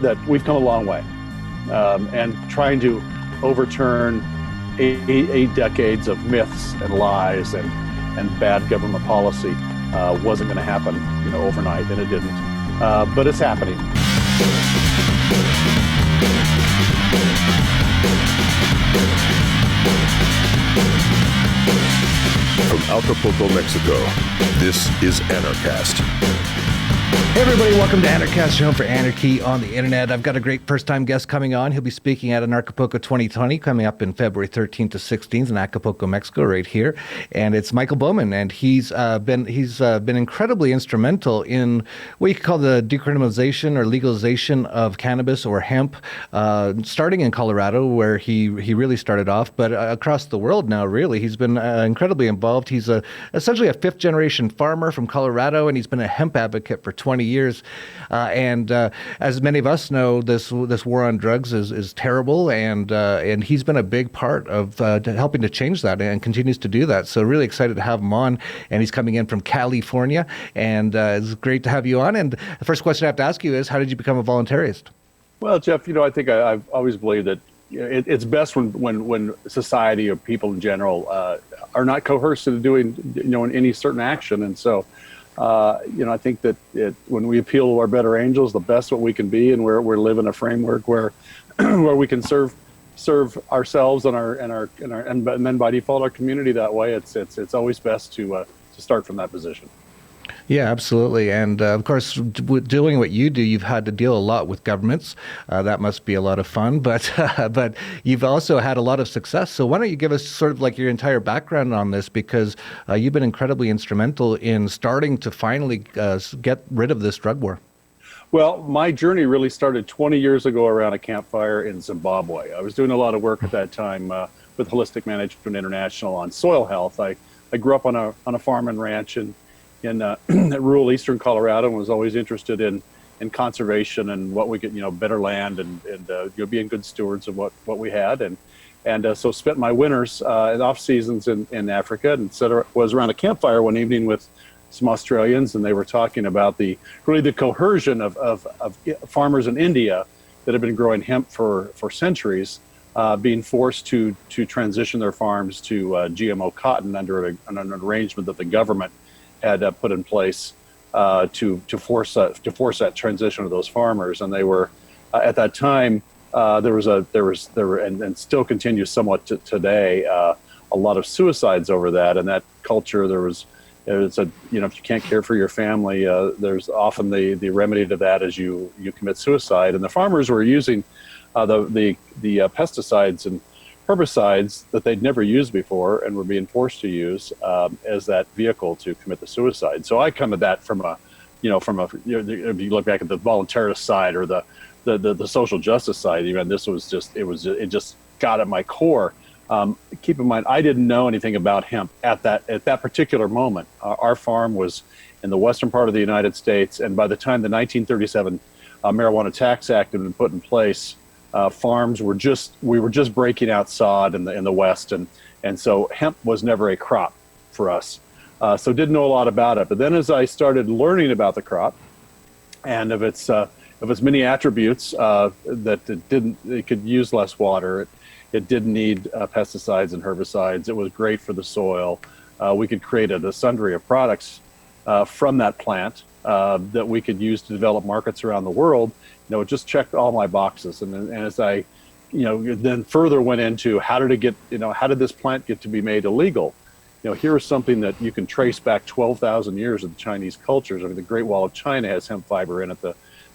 that we've come a long way, and trying to overturn eight decades of myths and lies and bad government policy wasn't going to happen, overnight, and it didn't. But it's happening. From Acapulco, Mexico, this is Anarchast. Hey everybody, welcome to Anarchast, your home for anarchy on the internet. I've got a great first-time guest coming on. He'll be speaking at Anarchapulco 2020, coming up in February 13th to 16th in Acapulco, Mexico, right here. And it's Michael Bowman, and he's been incredibly instrumental in what you could call the decriminalization or legalization of cannabis or hemp, starting in Colorado, where he really started off, but across the world now, really. He's been incredibly involved. He's essentially a fifth-generation farmer from Colorado, and he's been a hemp advocate for 20 years. And as many of us know, this war on drugs is terrible, and he's been a big part of helping to change that and continues to do that. So really excited to have him on, and he's coming in from California, and it's great to have you on. And the first question I have to ask you is, how did you become a voluntarist? Well, Jeff, I think I've always believed that it's best when society or people in general are not coerced into doing any certain action, and so. I think that when we appeal to our better angels, the best what we can be, and we're living a framework where where we can serve ourselves and then by default our community that way. It's always best to start from that position. Yeah, absolutely. And of course, doing what you do, you've had to deal a lot with governments. That must be a lot of fun, but you've also had a lot of success. So why don't you give us sort of like your entire background on this, because you've been incredibly instrumental in starting to finally get rid of this drug war. Well, my journey really started 20 years ago around a campfire in Zimbabwe. I was doing a lot of work at that time with Holistic Management International on soil health. I grew up on a farm and ranch in rural eastern Colorado, and was always interested in conservation and what we could, better land and being good stewards of what we had, and so spent my winters and off seasons in Africa, and was around a campfire one evening with some Australians, and they were talking about the coercion of farmers in India that have been growing hemp for centuries, being forced to transition their farms to GMO cotton under an arrangement that the government had put in place to force that transition of those farmers. And they were at that time there were and still continues somewhat today a lot of suicides over that. And that culture, if you can't care for your family, there's often the remedy to that is you commit suicide. And the farmers were using the pesticides and herbicides that they'd never used before and were being forced to use as that vehicle to commit the suicide. So I come at that from if you look back at the voluntarist side or the social justice side, even this was it just got at my core. Keep in mind, I didn't know anything about hemp at that particular moment. Our farm was in the western part of the United States, and by the time the 1937 Marijuana Tax Act had been put in place, farms we were just breaking out sod in the West, and so hemp was never a crop for us. So didn't know a lot about it. But then as I started learning about the crop and of its many attributes, that it could use less water, it didn't need pesticides and herbicides. It was great for the soil. We could create a sundry of products from that plant that we could use to develop markets around the world. It just checked all my boxes. And as I, then further went into how did this plant get to be made illegal? Here is something that you can trace back 12,000 years of the Chinese cultures. I mean, the Great Wall of China has hemp fiber in it.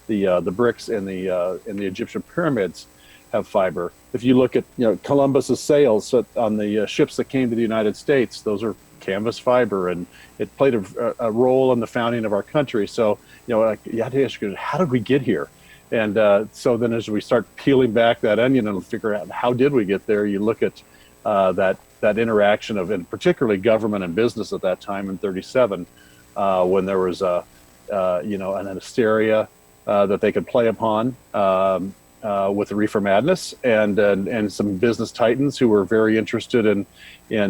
The bricks in the Egyptian pyramids have fiber. If you look at Columbus's sails on the ships that came to the United States, those are canvas fiber, and it played a role in the founding of our country. So you have to ask yourself, how did we get here? And so then as we start peeling back that onion and figure out how did we get there, you look at that interaction of, and particularly government and business at that time in 1937, when there was an hysteria that they could play upon with the reefer madness, and some business titans who were very interested in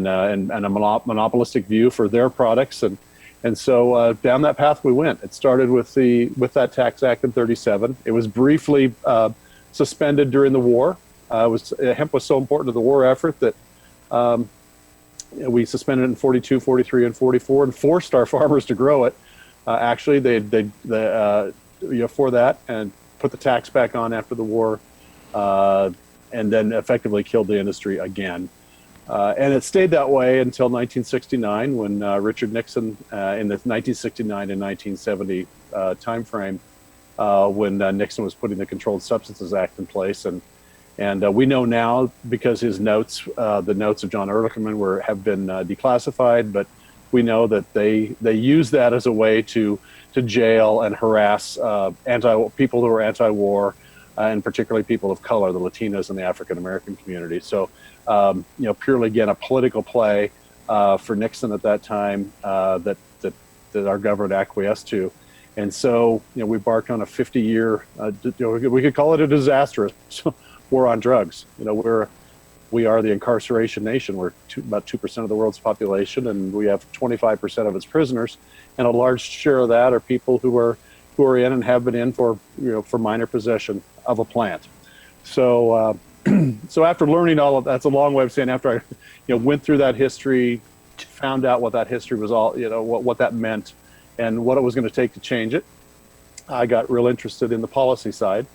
a monopolistic view for their products, and And so down that path we went. It started with that Tax Act in '37. It was briefly suspended during the war. Hemp was so important to the war effort that we suspended it in 42, 43, and 44, and forced our farmers to grow it. Actually, for that, and put the tax back on after the war, and then effectively killed the industry again. And it stayed that way until 1969, when Richard Nixon, in the 1969 and 1970 timeframe, when Nixon was putting the Controlled Substances Act in place, and we know now, because his notes, the notes of John Ehrlichman have been declassified, but we know that they use that as a way to jail and harass people who are anti-war, and particularly people of color, the Latinos and the African American community. So, purely again a political play for Nixon at that time that our government acquiesced to. And so, we embarked on a 50-year, we could call it a disastrous war on drugs. We are the incarceration nation. We're about 2% of the world's population, and we have 25% of its prisoners, and a large share of that are people who are in and have been in for minor possession of a plant. So so after learning all of that's a long way of saying, after I went through that history, found out what that history was all, what that meant and what it was going to take to change it, I got real interested in the policy side,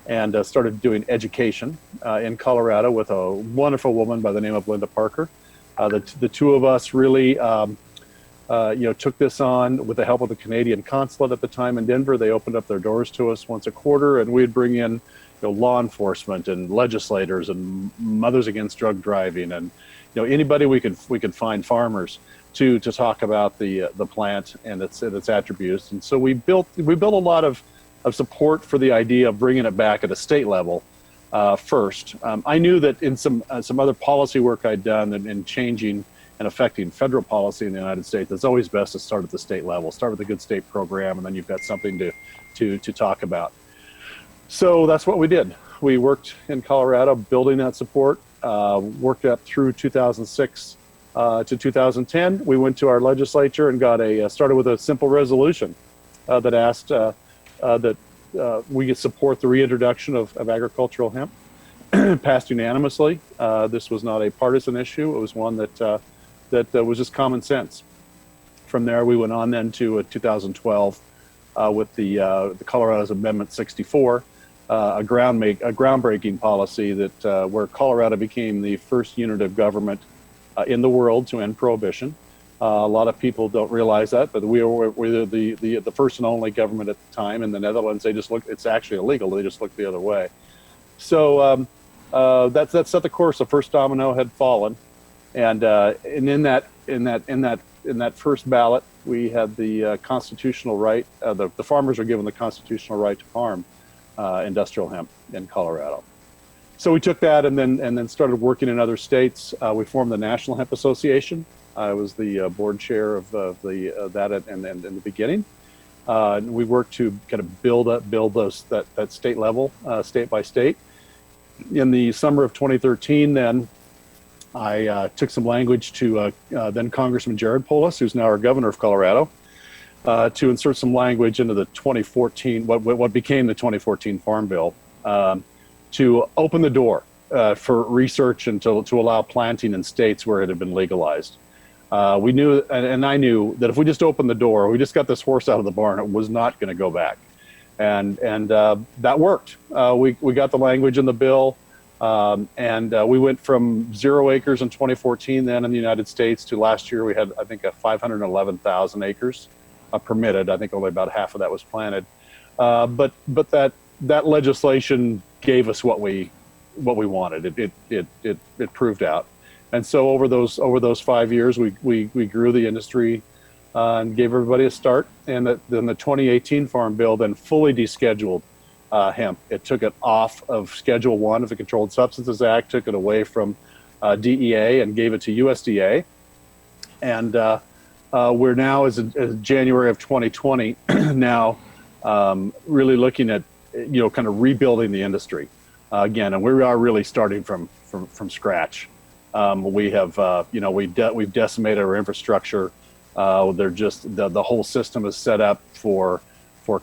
and started doing education in Colorado with a wonderful woman by the name of Linda Parker. The two of us really took this on with the help of the Canadian consulate at the time in Denver. They opened up their doors to us once a quarter, and we'd bring in law enforcement and legislators and Mothers Against Drug Driving, and anybody we could find, farmers, to talk about the plant and its attributes. And so we built a lot of support for the idea of bringing it back at a state level first. I knew that in some other policy work I'd done in changing and affecting federal policy in the United States, it's always best to start at the state level. Start with a good state program, and then you've got something to talk about. So that's what we did. We worked in Colorado building that support, worked up through 2006 to 2010. We went to our legislature and started with a simple resolution that asked that we could support the reintroduction of agricultural hemp. Passed unanimously. This was not a partisan issue. It was one that was just common sense. From there, we went on then to 2012 with the Colorado's Amendment 64, a groundbreaking policy that where Colorado became the first unit of government in the world to end prohibition. A lot of people don't realize that, but we were the first and only government at the time. In the Netherlands, it's actually illegal. They just looked the other way. So that set the course. The first domino had fallen, and in that first ballot, we had the constitutional right. The farmers are given the constitutional right to farm industrial hemp in Colorado. So we took that and then started working in other states. We formed the National Hemp Association. I was the board chair of that in the beginning. We worked to kind of build that state level, state by state. In the summer of 2013, then I took some language to then Congressman Jared Polis, who's now our governor of Colorado, to insert some language into the 2014, what became the 2014 Farm Bill, to open the door for research and to allow planting in states where it had been legalized. We knew, and I knew, that if we just opened the door, we just got this horse out of the barn, it was not going to go back. And that worked. We got the language in the bill, and we went from 0 acres in 2014 then in the United States to last year we had, I think, 511,000 acres permitted. I think only about half of that was planted. But that legislation gave us what we wanted. It proved out. And so over those 5 years, we grew the industry and gave everybody a start. And then the 2018 Farm Bill then fully descheduled hemp. It took it off of Schedule 1 of the Controlled Substances Act, took it away from DEA and gave it to USDA. And we're now, as January of 2020, now really looking at kind of rebuilding the industry again, and we are really starting from scratch. We have we've decimated our infrastructure They're just the whole system is set up for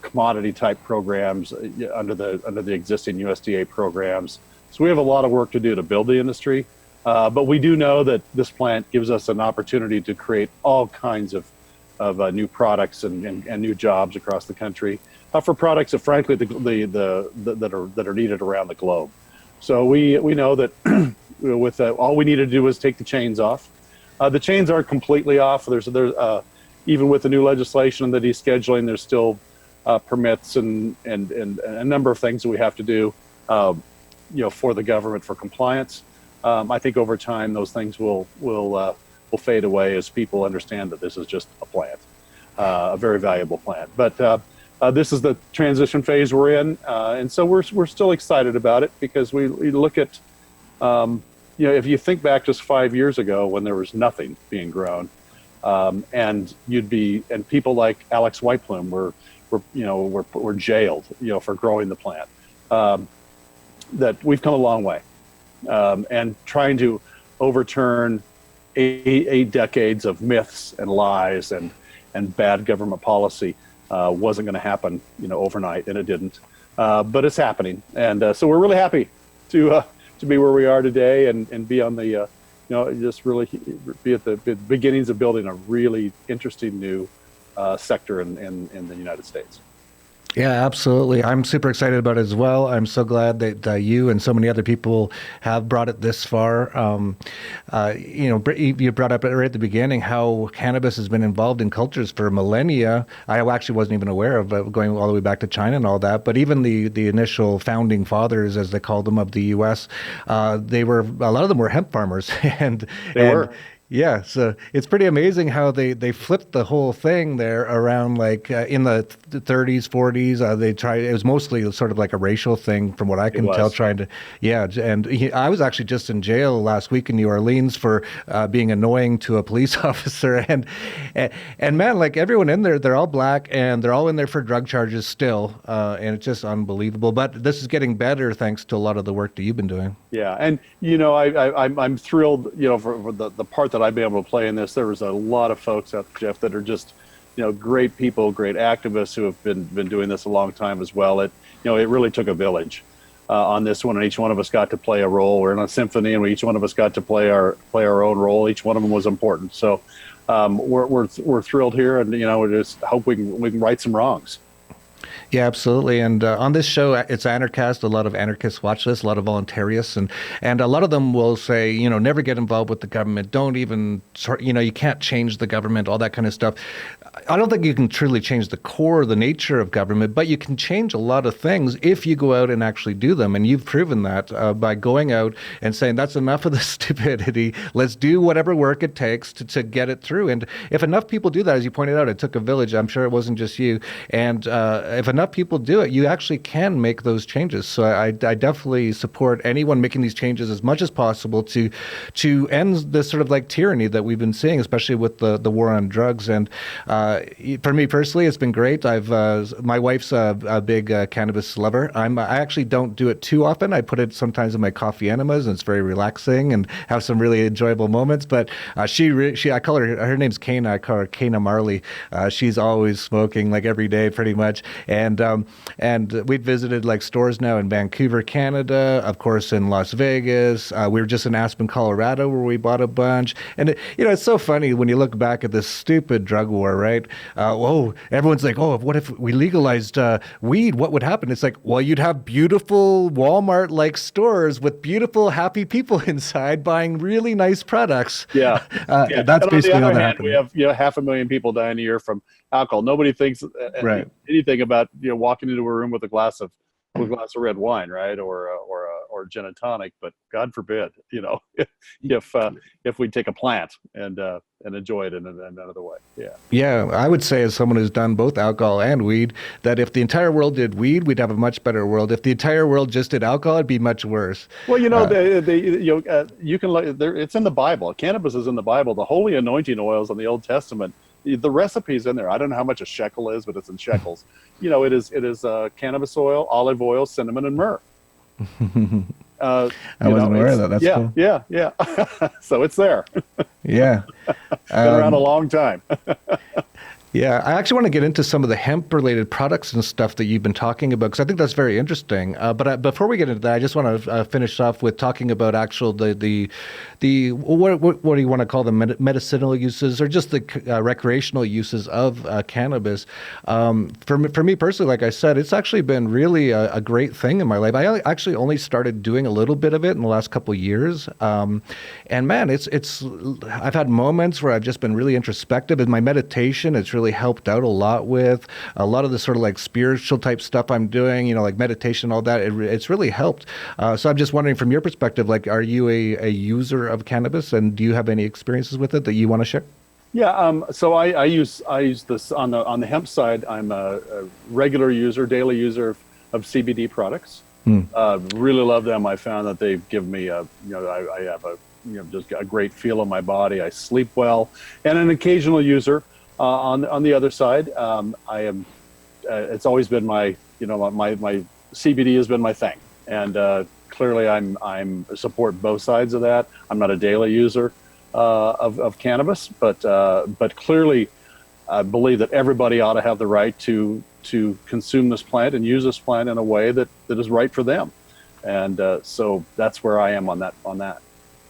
commodity type programs under the existing USDA programs. So we have a lot of work to do to build the industry, but we do know that this plant gives us an opportunity to create all kinds of new products and new jobs across the country for products that frankly that are needed around the globe. So we know that with all we need to do is take the chains off. The chains aren't completely off. There's even with the new legislation and the descheduling, there's still permits and a number of things that we have to do, for the government for compliance. I think over time those things will fade away as people understand that this is just a plant, a very valuable plant. But this is the transition phase we're in, and so we're still excited about it because we look at, if you think back just 5 years ago when there was nothing being grown, and people like Alex Whiteplume were jailed, for growing the plant. That we've come a long way, and trying to overturn eight decades of myths and lies and bad government policy wasn't going to happen, overnight, and it didn't. But it's happening, and so we're really happy to be where we are today and be on the, just really be at the beginnings of building a really interesting new sector in the United States. Yeah, absolutely. I'm super excited about it as well. I'm so glad that you and so many other people have brought it this far. You brought up right at the beginning how cannabis has been involved in cultures for millennia. I actually wasn't even aware of it, going all the way back to China and all that. But even the initial founding fathers, as they called them, of the U.S., a lot of them were hemp farmers, and they were. Yeah, so it's pretty amazing how they flipped the whole thing there around, like in the 30s, 40s. They tried. It was mostly sort of like a racial thing, from what I can tell. I was actually just in jail last week in New Orleans for being annoying to a police officer, and man, like everyone in there, they're all black and they're all in there for drug charges still, and it's just unbelievable. But this is getting better thanks to a lot of the work that you've been doing. Yeah, and I'm thrilled, for the part that I've been able to play in this. There was a lot of folks out there, Jeff, that are just, great people, great activists who have been doing this a long time as well. It really took a village on this one, and each one of us got to play a role. We're in a symphony, and each one of us got to play our own role. Each one of them was important. So we're thrilled here, and we just hope we can right some wrongs. Yeah, absolutely. And on this show, it's Anarchast. A lot of anarchists watch this, a lot of voluntarists, and a lot of them will say, never get involved with the government. Don't even, you can't change the government, all that kind of stuff. I don't think you can truly change the core, the nature of government, but you can change a lot of things if you go out and actually do them. And you've proven that by going out and saying, that's enough of the stupidity. Let's do whatever work it takes to get it through. And if enough people do that, as you pointed out, it took a village. I'm sure it wasn't just you. And if enough people do it, you actually can make those changes. So I definitely support anyone making these changes as much as possible to end this sort of like tyranny that we've been seeing, especially with the war on drugs. And for me personally, it's been great. My wife's a big cannabis lover. I actually don't do it too often. I put it sometimes in my coffee enemas, and it's very relaxing and have some really enjoyable moments. But I call her name's Kana. I call her Kana Marley. She's always smoking, like every day pretty much. And we've visited like stores now in Vancouver, Canada, of course in Las Vegas. We were just in Aspen, Colorado, where we bought a bunch. And it's so funny when you look back at this stupid drug war, right? Everyone's like, what if we legalized weed? What would happen? It's like, well, you'd have beautiful Walmart-like stores with beautiful, happy people inside buying really nice products. Yeah, that's basically how that happened. We have 500,000 people dying a year from alcohol. Nobody thinks anything about walking into a room with a glass of red wine, right, or gin and tonic. But God forbid, if we take a plant and enjoy it in another way. Yeah, I would say, as someone who's done both alcohol and weed, that if the entire world did weed, we'd have a much better world. If the entire world just did alcohol, it'd be much worse. Well, you can look. It's in the Bible. Cannabis is in the Bible. The holy anointing oils in the Old Testament. The recipe's in there. I don't know how much a shekel is, but it's in shekels. It is cannabis oil, olive oil, cinnamon, and myrrh. I wasn't aware of that. That's cool. Yeah. So it's there. Yeah. Been around a long time. Yeah, I actually want to get into some of the hemp-related products and stuff that you've been talking about because I think that's very interesting. But before we get into that, I just want to finish off with talking about actual the what do you want to call them, medicinal uses or just the recreational uses of cannabis. For me personally, like I said, it's actually been really a great thing in my life. I actually only started doing a little bit of it in the last couple of years, and man, it's I've had moments where I've just been really introspective in my meditation. It's really helped out a lot with a lot of the sort of like spiritual type stuff I'm doing, like meditation, all that. It's really helped. So I'm just wondering from your perspective, like, are you a user of cannabis and do you have any experiences with it that you want to share? Yeah, so I use this on the hemp side. I'm a regular user, daily user of CBD products. Really love them. I found that they've given me I have just a great feel in my body. I sleep well, and an occasional user. On the other side, I am. It's always been my my CBD has been my thing, and clearly I'm support both sides of that. I'm not a daily user of cannabis, but clearly I believe that everybody ought to have the right to consume this plant and use this plant in a way that is right for them, and so that's where I am on that.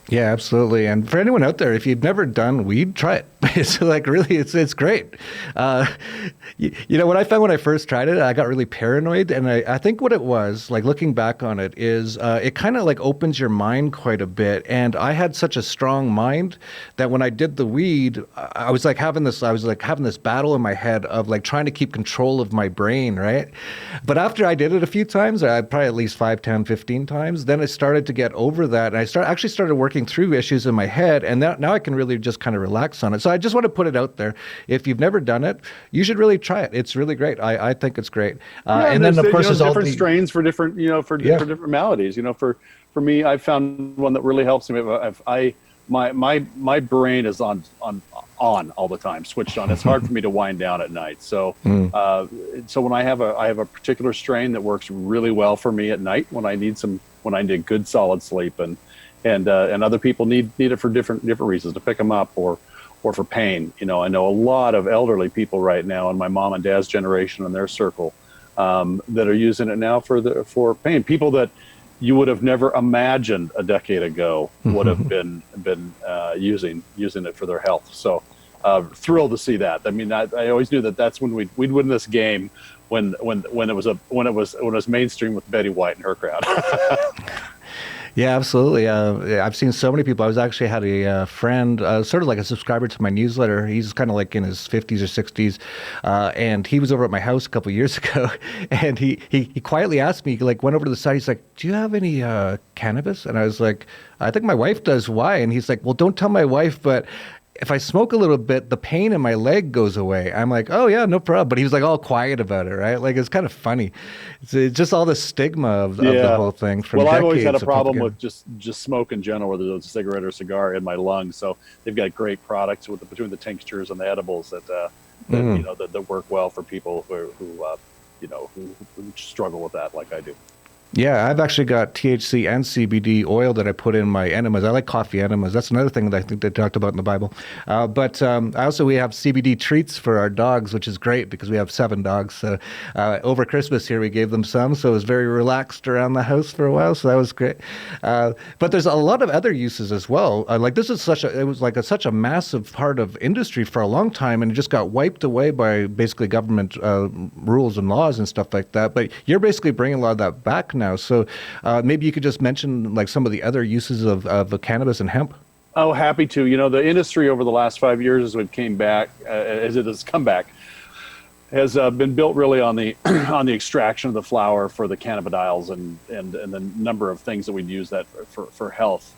Yeah, absolutely. And for anyone out there, if you've never done weed, try it. It's like really, it's great. What I found when I first tried it, I got really paranoid. And I think what it was, like looking back on it, is it kind of like opens your mind quite a bit. And I had such a strong mind that when I did the weed, I was like having this battle in my head of like trying to keep control of my brain, right? But after I did it a few times, probably at least 5, 10, 15 times, then I started to get over that. And I started working through issues in my head, and now I can really just kind of relax on it. So I just want to put it out there. If you've never done it, you should really try it. It's really great. I think it's great. And then of course there's different strains for different different maladies. For me, I found one that really helps me. My brain is on all the time, switched on. It's hard for me to wind down at night. So so when I have a particular strain that works really well for me at night when I need good solid sleep, and other people need it for different reasons, to pick them up or for pain. I know a lot of elderly people right now in my mom and dad's generation and their circle that are using it now for pain. People that you would have never imagined a decade ago would have been using it for their health. So thrilled to see that. I mean, I always knew that's when we'd win this game when it was mainstream with Betty White and her crowd. Yeah, absolutely. I've seen so many people. I actually had a friend, sort of like a subscriber to my newsletter. He's kind of like in his 50s or 60s, and he was over at my house a couple of years ago, and he quietly asked me, like, went over to the side. He's like, "Do you have any cannabis?" And I was like, "I think my wife does. Why?" And he's like, "Well, don't tell my wife, but if I smoke a little bit, the pain in my leg goes away." I'm like, "Oh yeah, no problem." But he was like all quiet about it, right? Like, it's kind of funny. It's just all the stigma of the whole thing from decades. I've always had a problem with just smoke in general, whether it's a cigarette or cigar, in my lungs. So they've got great products between the tinctures and the edibles that work well for people who struggle with that, like I do. Yeah, I've actually got THC and CBD oil that I put in my enemas. I like coffee enemas. That's another thing that I think they talked about in the Bible. But we have CBD treats for our dogs, which is great because we have 7 dogs. So over Christmas here, we gave them some. So it was very relaxed around the house for a while. So that was great. But there's a lot of other uses as well. Like this is such a massive part of industry for a long time, and it just got wiped away by basically government rules and laws and stuff like that. But you're basically bringing a lot of that back now. So maybe you could just mention like some of the other uses of cannabis and hemp. Oh, happy to. The industry over the last 5 years as it has come back, has been built really on the on the extraction of the flower for the cannabinoids and the number of things that we'd use that for health.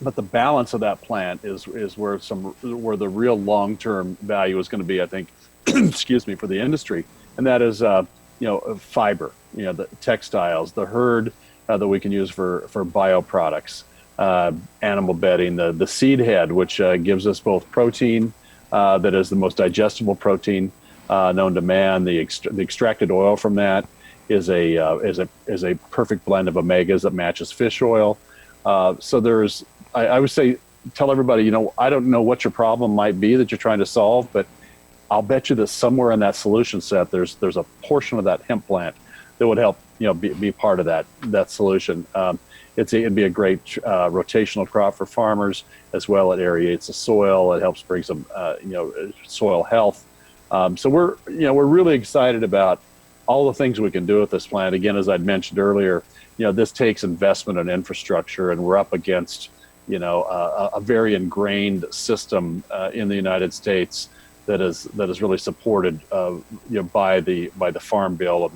But the balance of that plant is where the real long-term value is going to be, I think, excuse me, for the industry, and that is fiber, the textiles, the herd that we can use for bioproducts, animal bedding, the seed head, which gives us both protein, that is the most digestible protein known to man, the extracted oil from that, is a perfect blend of omegas that matches fish oil. So I would say, tell everybody, I don't know what your problem might be that you're trying to solve, but I'll bet you that somewhere in that solution set, there's a portion of that hemp plant that would help, be part of that solution. It'd be a great rotational crop for farmers as well. It aerates the soil. It helps bring some, soil health. So we're really excited about all the things we can do with this plant. Again, as I'd mentioned earlier, this takes investment in infrastructure, and we're up against, a very ingrained system in the United States that is really supported, by the Farm Bill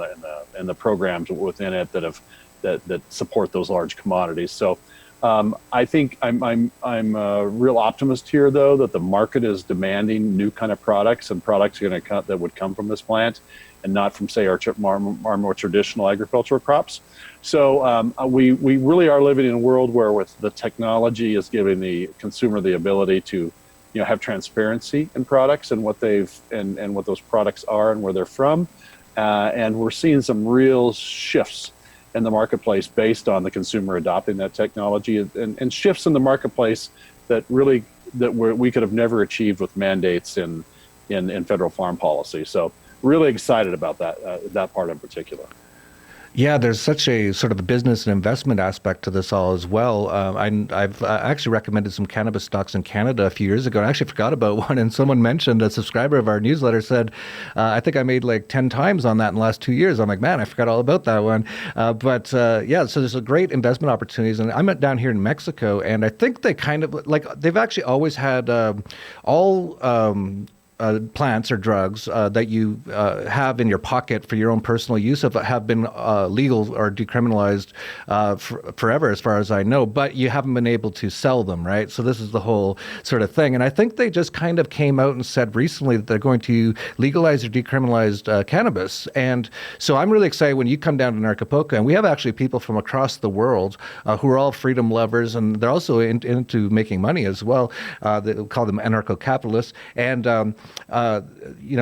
and the programs within it that support those large commodities. So I think I'm a real optimist here, though, that the market is demanding new kind of products and products that would come from this plant, and not from, say, our more traditional agricultural crops. So we really are living in a world where with the technology is giving the consumer the ability to have transparency in products and what what those products are and where they're from, and we're seeing some real shifts in the marketplace based on the consumer adopting that technology, and shifts in the marketplace that we could have never achieved with mandates in federal farm policy. So really excited about that part in particular. Yeah, there's such a sort of a business and investment aspect to this all as well. I've actually recommended some cannabis stocks in Canada a few years ago. I actually forgot about one, and someone mentioned, a subscriber of our newsletter said, I think I made like 10 times on that in the last 2 years. I'm like, man, I forgot all about that one. But so there's a great investment opportunities. And I'm down here in Mexico, and I think they kind of, they've actually always had plants or drugs that you have in your pocket for your own personal use have been legal or decriminalized forever, as far as I know, but you haven't been able to sell them, right? So this is the whole sort of thing. And I think they just kind of came out and said recently that they're going to legalize or decriminalize cannabis. And so I'm really excited when you come down to Anarchapulco, and we have actually people from across the world who are all freedom lovers, and they're also into making money as well. They call them anarcho-capitalists. And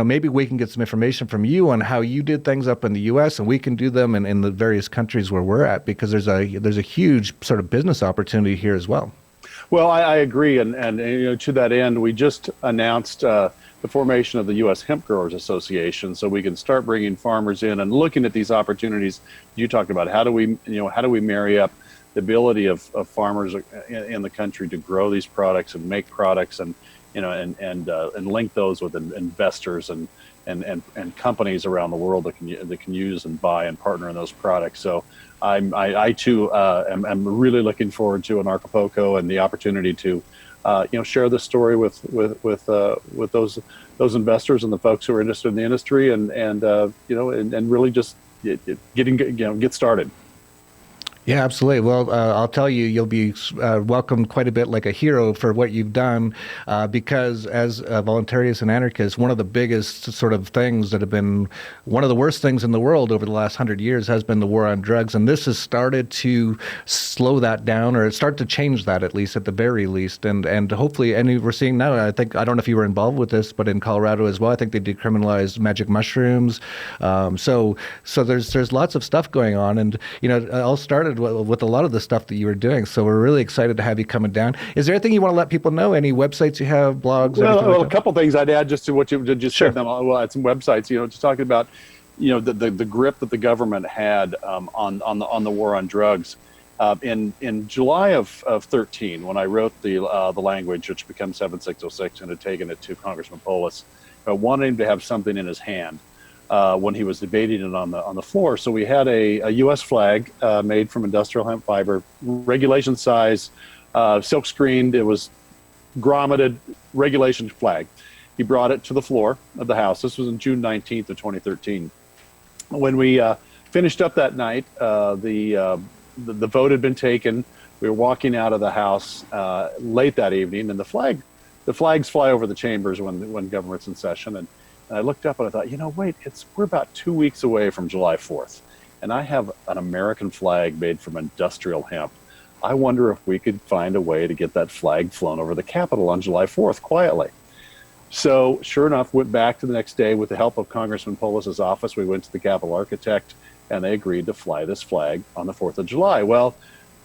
maybe we can get some information from you on how you did things up in the U.S. and we can do them in the various countries where we're at, because there's a huge sort of business opportunity here as well. Well, I agree, and to that end, we just announced the formation of the U.S. Hemp Growers Association, so we can start bringing farmers in and looking at these opportunities you talked about. How do we marry up the ability of farmers in the country to grow these products and make products, and link those with investors and companies around the world that can use and buy and partner in those products. So I too am really looking forward to Anarchapulco and the opportunity to share this story with those investors and the folks who are interested in the industry, and really just get started. Yeah, absolutely. Well, I'll tell you, you'll be welcomed quite a bit like a hero for what you've done, because as voluntarists and anarchists, one of the biggest sort of things that have been one of the worst things in the world over the last 100 years has been the war on drugs. And this has started to slow that down, or start to change that, at least at the very least. And hopefully, and we're seeing now, I don't know if you were involved with this, but in Colorado as well, I think they decriminalized magic mushrooms. So there's lots of stuff going on. And, it all started with a lot of the stuff that you were doing. So we're really excited to have you coming down. Is there anything you want to let people know? Any websites you have, blogs? Well, a couple things I'd add just to what you just Sure. said. Well, at some websites, just talking about, the grip that the government had on the war on drugs. In July of 13, when I wrote the language, which becomes 7606, and had taken it to Congressman Polis, wanting him to have something in his hand when he was debating it on the floor. So we had a U.S. flag made from industrial hemp fiber, regulation size, silk screened. It was grommeted, regulation flag. He brought it to the floor of the House. This was on June 19th of 2013. When we finished up that night, the vote had been taken. We were walking out of the House late that evening, and the flags fly over the chambers when government's in session. And I looked up and I thought, wait, we're about 2 weeks away from July 4th, and I have an American flag made from industrial hemp. I wonder if we could find a way to get that flag flown over the Capitol on July 4th quietly. So sure enough, went back to the next day with the help of Congressman Polis's office. We went to the Capitol architect and they agreed to fly this flag on the 4th of July. Well,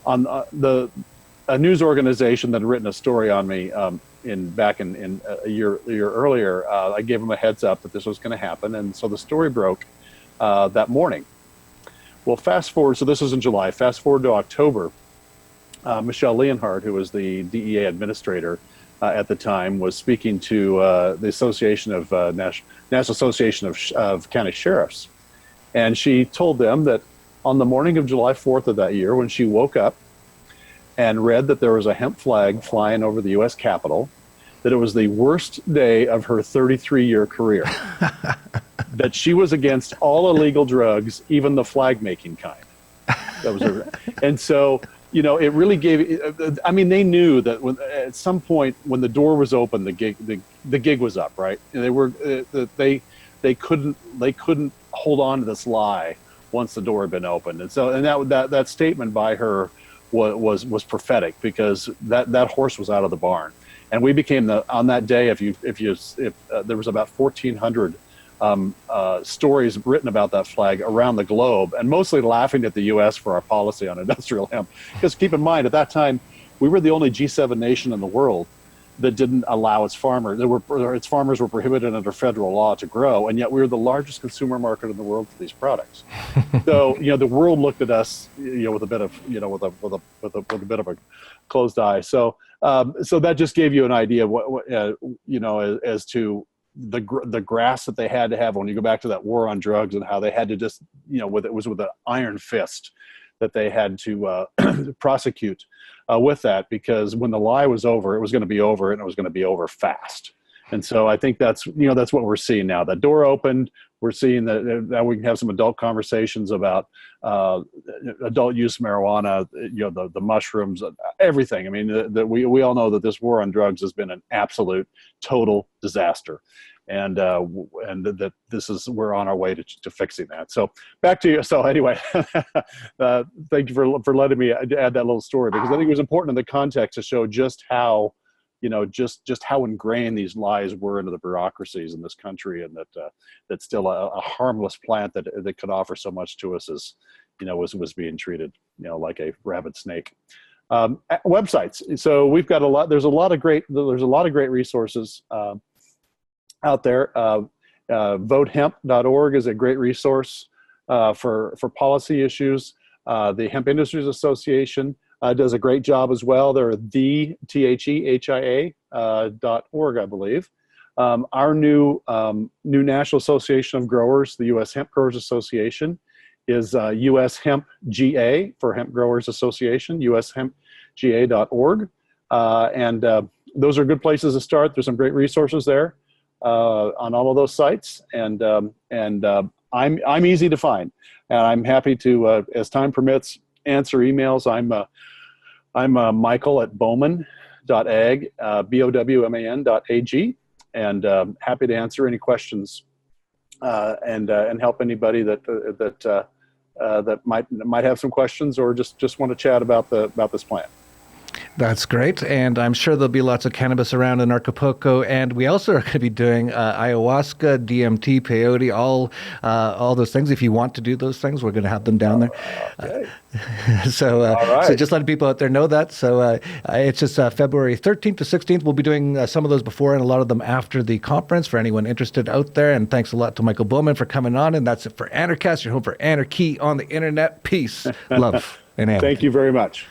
on a news organization that had written a story on me back in a year earlier, I gave them a heads up that this was going to happen, and so the story broke that morning. Well, fast forward, so this was in July. Fast forward to October. Michelle Leonhardt, who was the DEA administrator at the time, was speaking to the Association of National Association of County Sheriffs, and she told them that on the morning of July 4th of that year, when she woke up and read that there was a hemp flag flying over the U.S. Capitol, that it was the worst day of her 33-year career. That she was against all illegal drugs, even the flag-making kind. That was her. And so, you know, it really gave. I mean, they knew that at some point when the door was open, the gig was up, right? And they couldn't hold on to this lie once the door had been opened. And so, and that statement by her was prophetic, because that horse was out of the barn. And we became on that day, if there was about 1,400 stories written about that flag around the globe, and mostly laughing at the U.S. for our policy on industrial hemp. Because keep in mind, at that time, we were the only G7 nation in the world that didn't allow its farmers. Its farmers were prohibited under federal law to grow, and yet we were the largest consumer market in the world for these products. So, you know, the world looked at us, you know, with a bit of, you know, with a bit of a closed eye. So that just gave you an idea of what you know, as to the grasp that they had to have when you go back to that war on drugs, and how they had to just, you know, it was with an iron fist that they had to prosecute with that, because when the lie was over, it was going to be over, and it was going to be over fast. And so I think that's what we're seeing now. The door opened. We're seeing that now we can have some adult conversations about adult use marijuana, you know, the mushrooms, everything. I mean, we all know that this war on drugs has been an absolute total disaster, and that we're on our way to fixing that. So back to you. So anyway, thank you for letting me add that little story, because I think it was important in the context to show just how, you know, just how ingrained these lies were into the bureaucracies in this country, and that still a harmless plant that could offer so much to us was being treated, you know, like a rabid snake. Websites. So we've got a lot. There's a lot of great resources out there. Votehemp.org is a great resource for policy issues. The Hemp Industries Association does a great job as well. They're THEHIA.org, I believe. Our new National Association of Growers, the U.S. Hemp Growers Association, is U.S. Hemp GA for Hemp Growers Association, ushempga.org. And those are good places to start. There's some great resources there on all of those sites. And I'm easy to find. And I'm happy to, as time permits, answer emails. I'm Michael at Bowman.ag, BOWMAN.ag, and happy to answer any questions and help anybody that might have some questions, or just want to chat about this plant. That's great, and I'm sure there'll be lots of cannabis around in Anarchapulco, and we also are going to be doing ayahuasca, DMT, peyote, all those things. If you want to do those things, we're going to have them down there. Okay. So just letting people out there know that. So it's just February 13th to 16th. We'll be doing some of those before and a lot of them after the conference for anyone interested out there. And thanks a lot to Michael Bowman for coming on. And that's it for Anarchast, your home for anarchy on the internet. Peace, love, and amity. Thank you very much.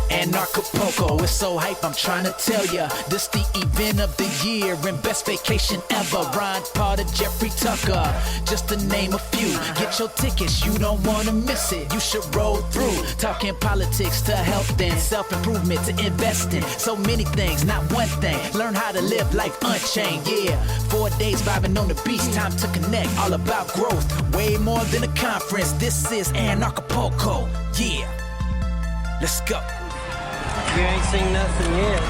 Anarchapulco, it's so hype, I'm trying to tell ya. This the event of the year and best vacation ever. Ron Potter, Jeffrey Tucker, just to name a few. Get your tickets, you don't want to miss it. You should roll through. Talking politics to health and self-improvement to invest in. So many things, not one thing. Learn how to live life unchained, yeah. 4 days vibing on the beach, time to connect. All about growth, way more than a conference. This is Anarchapulco, yeah. Let's go. You ain't seen nothing yet.